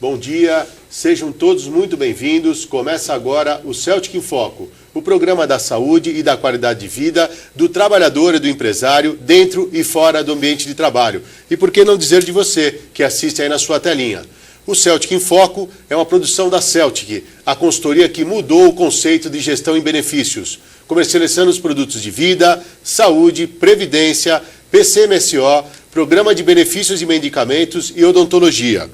Bom dia, sejam todos muito bem-vindos. Começa agora o Celtic em Foco, o programa da saúde e da qualidade de vida do trabalhador e do empresário dentro e fora do ambiente de trabalho. E por que não dizer de você, que assiste aí na sua telinha. O Celtic em Foco é uma produção da Celtic, a consultoria que mudou o conceito de gestão em benefícios, comercializando os produtos de vida, saúde, previdência, PCMSO, programa de benefícios e medicamentos e odontologia.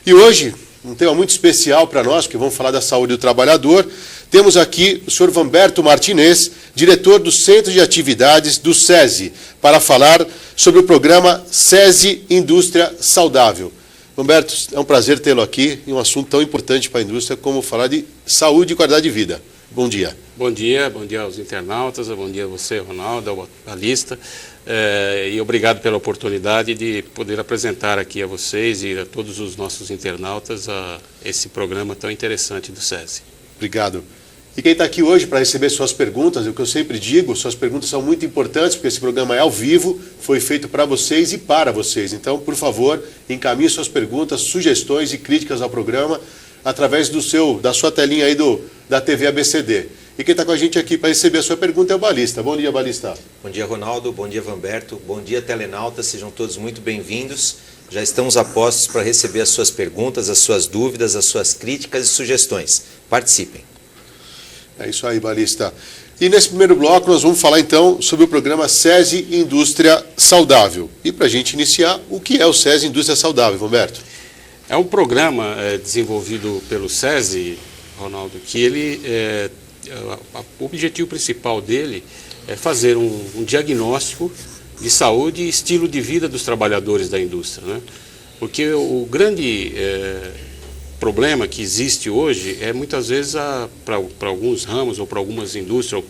E hoje, um tema muito especial para nós, porque vamos falar da saúde do trabalhador, temos aqui o senhor Vanberto Martinez, diretor do Centro de Atividades do SESI, para falar sobre o programa SESI Indústria Saudável. Vanberto, é um prazer tê-lo aqui em um assunto tão importante para a indústria como falar de saúde e qualidade de vida. Bom dia. Bom dia aos internautas, bom dia a você, Ronaldo, ao analista, e obrigado pela oportunidade de poder apresentar aqui a vocês e a todos os nossos internautas esse programa tão interessante do SESI. Obrigado. E quem está aqui hoje para receber suas perguntas, o que eu sempre digo, suas perguntas são muito importantes, porque esse programa é ao vivo, foi feito para vocês e para vocês. Então, por favor, encaminhe suas perguntas, sugestões e críticas ao programa através da sua telinha aí da TV ABCD. E quem está com a gente aqui para receber a sua pergunta é o Balista. Bom dia, Balista. Bom dia, Ronaldo. Bom dia, Vanberto. Bom dia, telenautas. Sejam todos muito bem-vindos. Já estamos a postos para receber as suas perguntas, as suas dúvidas, as suas críticas e sugestões. Participem. É isso aí, Balista. E nesse primeiro bloco nós vamos falar então sobre o programa SESI Indústria Saudável. E para a gente iniciar, o que é o SESI Indústria Saudável, Vanberto? É um programa desenvolvido pelo SESI, Ronaldo, que o objetivo principal dele é fazer um diagnóstico de saúde e estilo de vida dos trabalhadores da indústria, né? Porque o grande problema que existe hoje é muitas vezes para alguns ramos ou para algumas indústrias, ou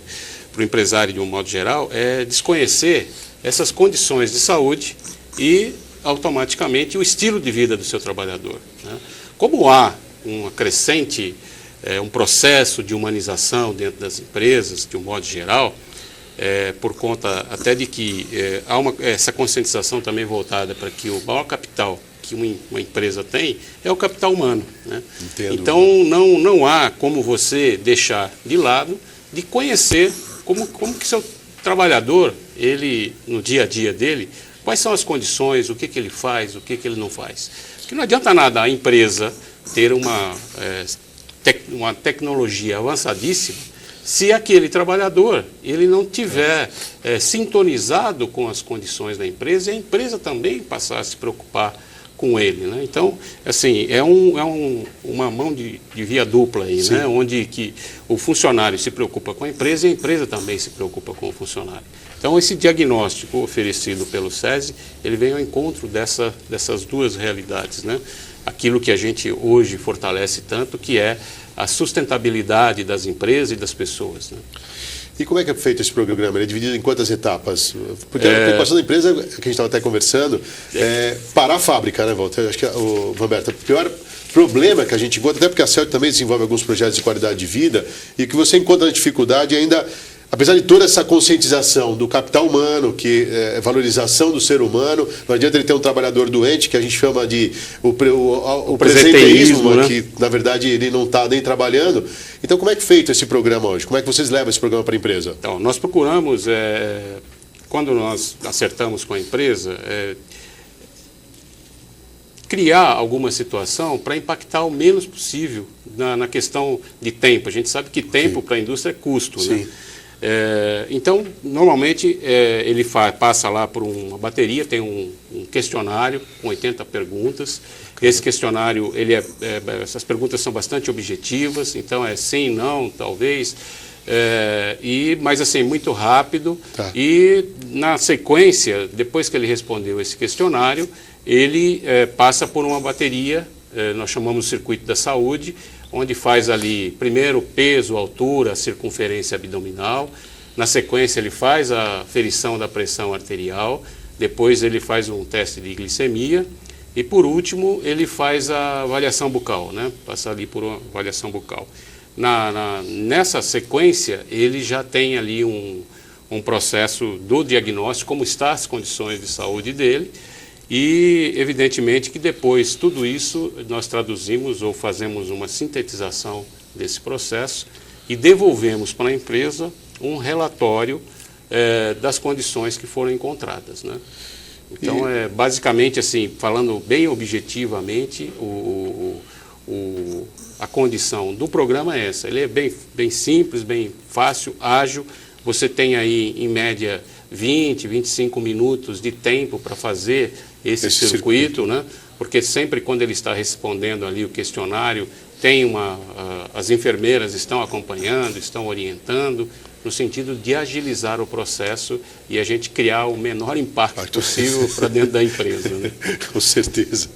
para o empresário de um modo geral, é desconhecer essas condições de saúde e automaticamente o estilo de vida do seu trabalhador, né? Como há uma crescente, um processo de humanização dentro das empresas, de um modo geral, por conta até de que há essa conscientização também voltada para que o maior capital que uma empresa tem é o capital humano, né? Entendo. Então não há como você deixar de lado de conhecer como que seu trabalhador, ele no dia a dia dele, quais são as condições, o que ele faz, o que ele não faz. Porque não adianta nada a empresa ter uma tecnologia avançadíssima se aquele trabalhador ele não tiver sintonizado com as condições da empresa e a empresa também passar a se preocupar com ele, né? Então, assim, é uma mão de via dupla aí, né? Onde que o funcionário se preocupa com a empresa e a empresa também se preocupa com o funcionário. Então, esse diagnóstico oferecido pelo SESI, ele vem ao encontro dessas duas realidades, né? Aquilo que a gente hoje fortalece tanto, que é a sustentabilidade das empresas e das pessoas, né? E como é que é feito esse programa? Ele é dividido em quantas etapas? Porque a preocupação da empresa, que a gente estava até conversando, parar a fábrica, né, Walter? Acho que o Vanberto, o pior problema que a gente encontra, até porque a Celtic também desenvolve alguns projetos de qualidade de vida, e que você encontra a dificuldade ainda, apesar de toda essa conscientização do capital humano, que é valorização do ser humano, não adianta ele ter um trabalhador doente, que a gente chama de o presenteísmo, né? Que na verdade ele não está nem trabalhando. Então como é que é feito esse programa hoje? Como é que vocês levam esse programa para a empresa? Então, nós procuramos, quando nós acertamos com a empresa, criar alguma situação para impactar o menos possível na questão de tempo. A gente sabe que tempo para a indústria é custo, né? Então, normalmente, ele passa lá por uma bateria, tem um questionário com 80 perguntas. Esse questionário, essas perguntas são bastante objetivas, então é sim, não, talvez, mas assim, muito rápido. Tá. E, na sequência, depois que ele respondeu esse questionário, ele passa por uma bateria, nós chamamos de circuito da saúde, onde faz ali, primeiro, peso, altura, circunferência abdominal. Na sequência, ele faz a aferição da pressão arterial. Depois, ele faz um teste de glicemia. E, por último, ele faz a avaliação bucal, né? Passa ali por uma avaliação bucal. Nessa sequência, ele já tem ali um processo do diagnóstico, como estão as condições de saúde dele. E, evidentemente, que depois tudo isso nós traduzimos ou fazemos uma sintetização desse processo e devolvemos para a empresa um relatório das condições que foram encontradas, né? Então, basicamente, assim, falando bem objetivamente, a condição do programa é essa. Ele é bem simples, bem fácil, ágil. Você tem aí, em média, 20, 25 minutos de tempo para fazer esse circuito, né? Porque sempre quando ele está respondendo ali o questionário, as enfermeiras estão acompanhando, estão orientando, no sentido de agilizar o processo e a gente criar o menor impacto possível para dentro da empresa, né? Com certeza.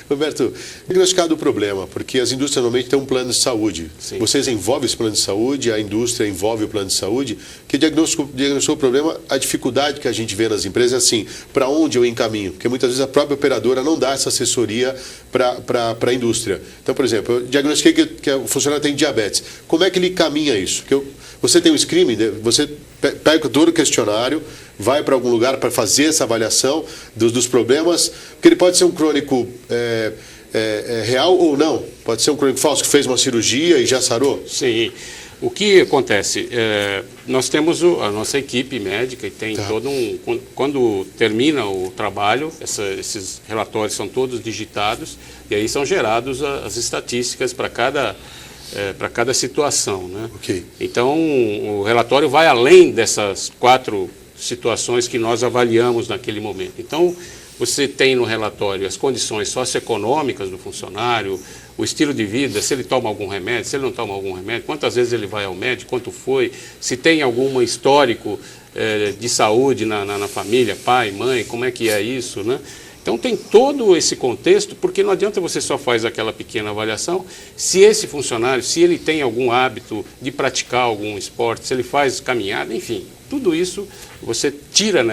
Roberto, diagnosticado o problema, porque as indústrias normalmente têm um plano de saúde. Sim. Vocês envolvem esse plano de saúde, a indústria envolve o plano de saúde, que diagnosticou o problema, a dificuldade que a gente vê nas empresas é assim, para onde eu encaminho? Porque muitas vezes a própria operadora não dá essa assessoria para a indústria. Então, por exemplo, eu diagnostiquei que o funcionário tem diabetes. Como é que ele caminha isso? Você tem um screening, você pega todo o questionário, vai para algum lugar para fazer essa avaliação dos problemas, porque ele pode ser um crônico real ou não. Pode ser um crônico falso que fez uma cirurgia e já sarou. Sim. O que acontece? Nós temos a nossa equipe médica e tem todo quando termina o trabalho, esses relatórios são todos digitados e aí são gerados as estatísticas para cada situação, né? Okay. Então, o relatório vai além dessas 4 situações que nós avaliamos naquele momento. Então, você tem no relatório as condições socioeconômicas do funcionário, o estilo de vida, se ele toma algum remédio, se ele não toma algum remédio, quantas vezes ele vai ao médico, quanto foi, se tem algum histórico de saúde na família, pai, mãe, como é que é isso, né? Então tem todo esse contexto, porque não adianta você só fazer aquela pequena avaliação, se esse funcionário, se ele tem algum hábito de praticar algum esporte, se ele faz caminhada, enfim, tudo isso você tira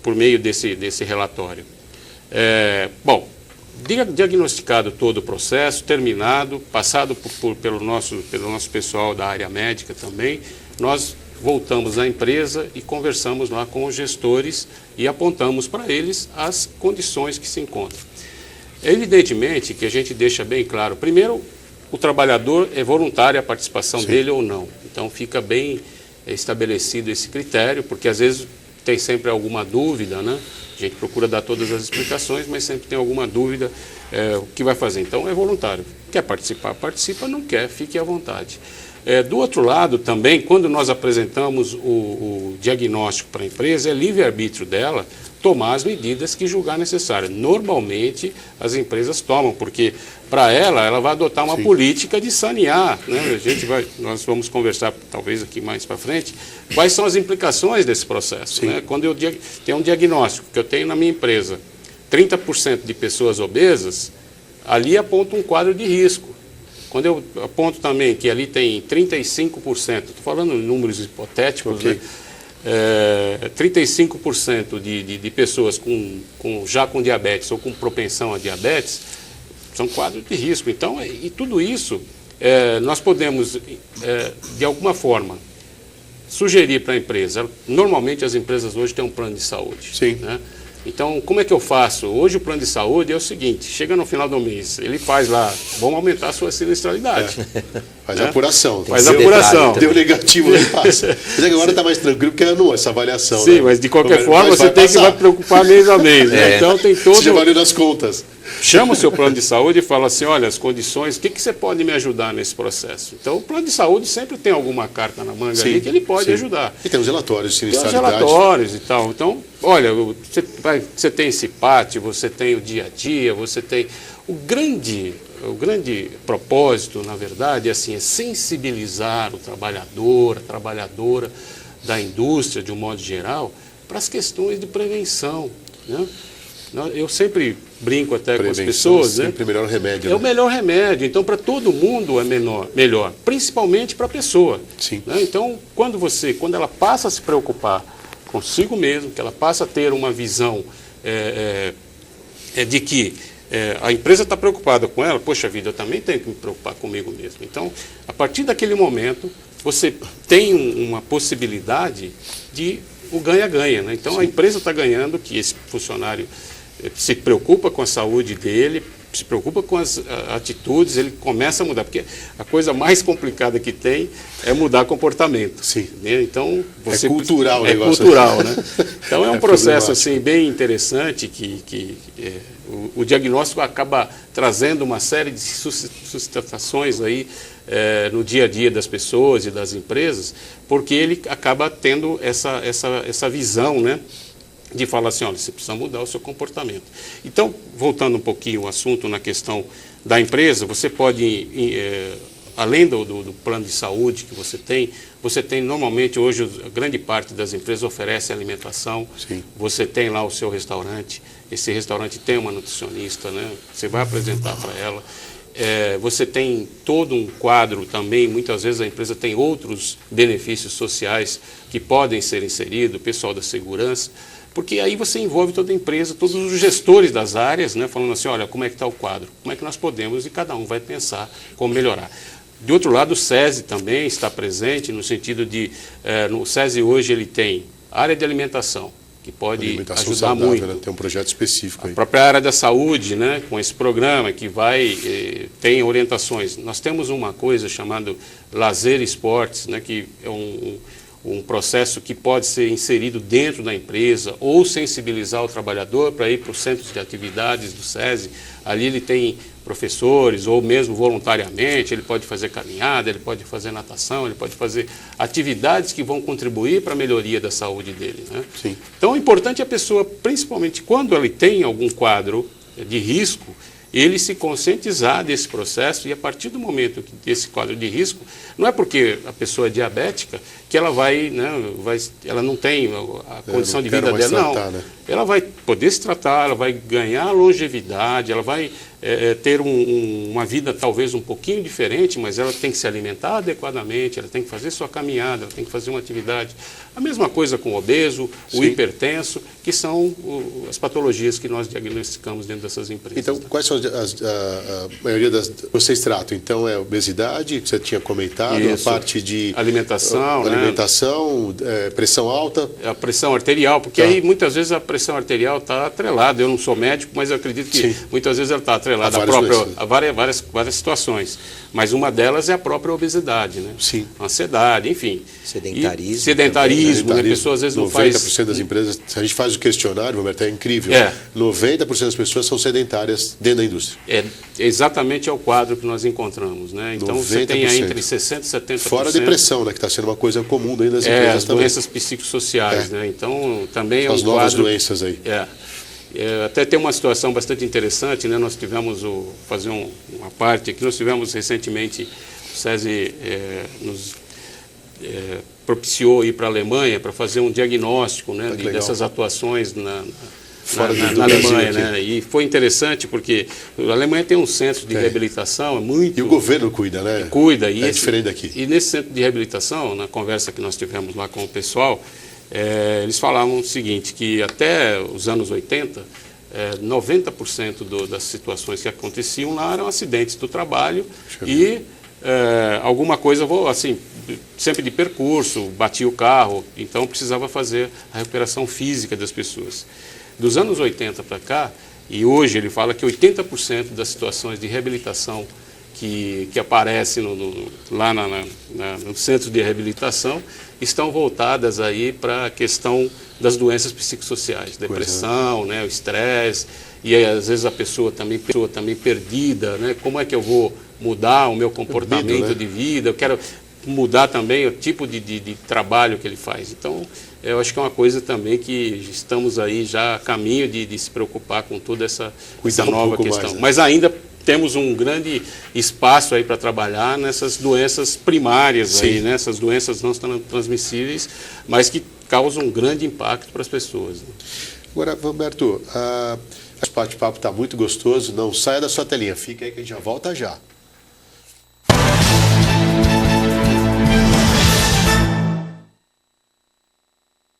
por meio desse relatório. Bom, diagnosticado todo o processo, terminado, passado pelo nosso pessoal da área médica também, nós voltamos à empresa e conversamos lá com os gestores e apontamos para eles as condições que se encontram. Evidentemente que a gente deixa bem claro, primeiro, o trabalhador é voluntária a participação dele ou não. Então fica bem estabelecido esse critério, porque às vezes tem sempre alguma dúvida, né? A gente procura dar todas as explicações, mas sempre tem alguma dúvida o que vai fazer. Então é voluntário. Quer participar, participa, não quer, fique à vontade. Do outro lado também, quando nós apresentamos o diagnóstico para a empresa, é livre-arbítrio dela tomar as medidas que julgar necessárias. Normalmente as empresas tomam, porque para ela vai adotar uma política de sanear, né? Nós vamos conversar talvez aqui mais para frente, quais são as implicações desse processo, né? Quando eu tenho um diagnóstico que eu tenho na minha empresa, 30% de pessoas obesas, ali aponta um quadro de risco. Quando eu aponto também que ali tem 35%, estou falando em números hipotéticos, né? 35% de pessoas já com diabetes ou com propensão a diabetes, são quadros de risco. Então, e tudo isso, nós podemos, de alguma forma, sugerir para a empresa. Normalmente as empresas hoje têm um plano de saúde. Sim. Né? Então, como é que eu faço? Hoje o plano de saúde é o seguinte, chega no final do mês, ele faz lá, vamos aumentar a sua sinistralidade. Faz a apuração. Faz a apuração. Deu negativo, ele passa. Mas agora está mais tranquilo, porque é anual essa avaliação. Sim, né? Mas de qualquer forma você tem que preocupar mês a mês. Né? Então tem todo... Você já valeu nas contas. Chama o seu plano de saúde e fala assim, olha, as condições, o que você pode me ajudar nesse processo? Então o plano de saúde sempre tem alguma carta na manga ali que ele pode ajudar. E tem os relatórios de sinistralidade. Tem os relatórios e tal. Então, olha, você tem esse PAT, você tem o dia a dia, você tem... O grande propósito, na verdade, assim, é sensibilizar o trabalhador, a trabalhadora da indústria, de um modo geral, para as questões de prevenção, né? Eu sempre brinco até com as pessoas, sempre, né? O melhor remédio. É o melhor remédio. Então, para todo mundo é melhor, principalmente para a pessoa. Sim. Né? Então, quando ela passa a se preocupar consigo mesmo, que ela passa a ter uma visão de que a empresa está preocupada com ela, poxa vida, eu também tenho que me preocupar comigo mesmo. Então, a partir daquele momento, você tem uma possibilidade de o ganha-ganha, né? Então, a empresa está ganhando que esse funcionário se preocupa com a saúde dele, se preocupa com as atitudes, ele começa a mudar, porque a coisa mais complicada que tem é mudar comportamento. Sim. Né? Então, é cultural o negócio. É cultural, né? Então, é um processo assim, bem interessante que o diagnóstico acaba trazendo uma série de sustentações aí no dia a dia das pessoas e das empresas, porque ele acaba tendo essa visão, né? De falar assim, olha, você precisa mudar o seu comportamento. Então, voltando um pouquinho ao assunto na questão da empresa, você pode, além do plano de saúde que você tem normalmente hoje, a grande parte das empresas oferece alimentação. Sim. Você tem lá o seu restaurante, esse restaurante tem uma nutricionista, né? Você vai apresentar para ela. Você tem todo um quadro também, muitas vezes a empresa tem outros benefícios sociais que podem ser inseridos, o pessoal da segurança, porque aí você envolve toda a empresa, todos os gestores das áreas, né, falando assim, olha, como é que está o quadro, como é que nós podemos, e cada um vai pensar como melhorar. De outro lado, o SESI também está presente, no sentido de, no SESI hoje ele tem área de alimentação, que pode ajudar saudável, muito. Né? Tem um projeto específico aí. A própria área da saúde, né, com esse programa que tem orientações. Nós temos uma coisa chamada lazer e esportes, né, que é um processo que pode ser inserido dentro da empresa ou sensibilizar o trabalhador para ir para os centros de atividades do SESI. Ali ele tem professores ou mesmo voluntariamente, ele pode fazer caminhada, ele pode fazer natação, ele pode fazer atividades que vão contribuir para a melhoria da saúde dele, né? Sim. Então, é importante a pessoa, principalmente quando ele tem algum quadro de risco, ele se conscientizar desse processo e a partir do momento que esse quadro de risco, não é porque a pessoa é diabética que ela ela não tem a condição de vida dela, não. Né? Ela vai poder se tratar, ela vai ganhar longevidade, ela vai ter uma vida talvez um pouquinho diferente, mas ela tem que se alimentar adequadamente, ela tem que fazer sua caminhada, ela tem que fazer uma atividade. A mesma coisa com o obeso, o hipertenso, que são as patologias que nós diagnosticamos dentro dessas empresas. Então, quais são a maioria das que vocês tratam? Então, é obesidade, que você tinha comentado, isso. a parte de alimentação, pressão alta. A pressão arterial, porque aí muitas vezes a pressão arterial está atrelada. Eu não sou médico, mas eu acredito que muitas vezes ela está atrelada a várias situações. Mas uma delas é a própria obesidade, né? Sim. Ansiedade, enfim. Sedentarismo. Né? A pessoa às vezes não faz... 90% das empresas, se a gente faz o questionário, Roberto, é incrível. 90% das pessoas são sedentárias dentro da indústria. Exatamente é o quadro que nós encontramos, né? Então 90%. Você tem aí entre 60% e 70%. Fora a depressão, né, que está sendo uma coisa comum dentro das empresas as também. Doenças psicossociais, né? Então também é um as quadro... novas doenças aí. Até tem uma situação bastante interessante, né? Nós tivemos, fazer uma parte aqui, nós tivemos recentemente, o SESI nos propiciou ir para a Alemanha para fazer um diagnóstico, né, dessas atuações na Alemanha, né? E foi interessante porque a Alemanha tem um centro de reabilitação, muito... E o governo cuida, né? Cuida. É diferente daqui. E nesse centro de reabilitação, na conversa que nós tivemos lá com o pessoal, eles falavam o seguinte, que até os anos 80, 90% das situações que aconteciam lá eram acidentes do trabalho e alguma coisa, assim, sempre de percurso, batia o carro, então precisava fazer a recuperação física das pessoas. Dos anos 80 para cá, e hoje ele fala que 80% das situações de reabilitação que aparecem lá no centro de reabilitação estão voltadas aí para a questão das doenças psicossociais, depressão, né, o estresse, e aí, às vezes a pessoa também perdida, né, como é que eu vou mudar o meu comportamento de vida, eu quero mudar também o tipo de trabalho que ele faz. Então, eu acho que é uma coisa também que estamos aí já a caminho de se preocupar com toda essa nova questão. Mais, né? Mas ainda temos um grande espaço aí para trabalhar nessas doenças primárias, aí, né? Essas doenças não transmissíveis, mas que causam um grande impacto para as pessoas. Né? Agora, Roberto, o bate-papo está muito gostoso, não saia da sua telinha, fica aí que a gente já volta já.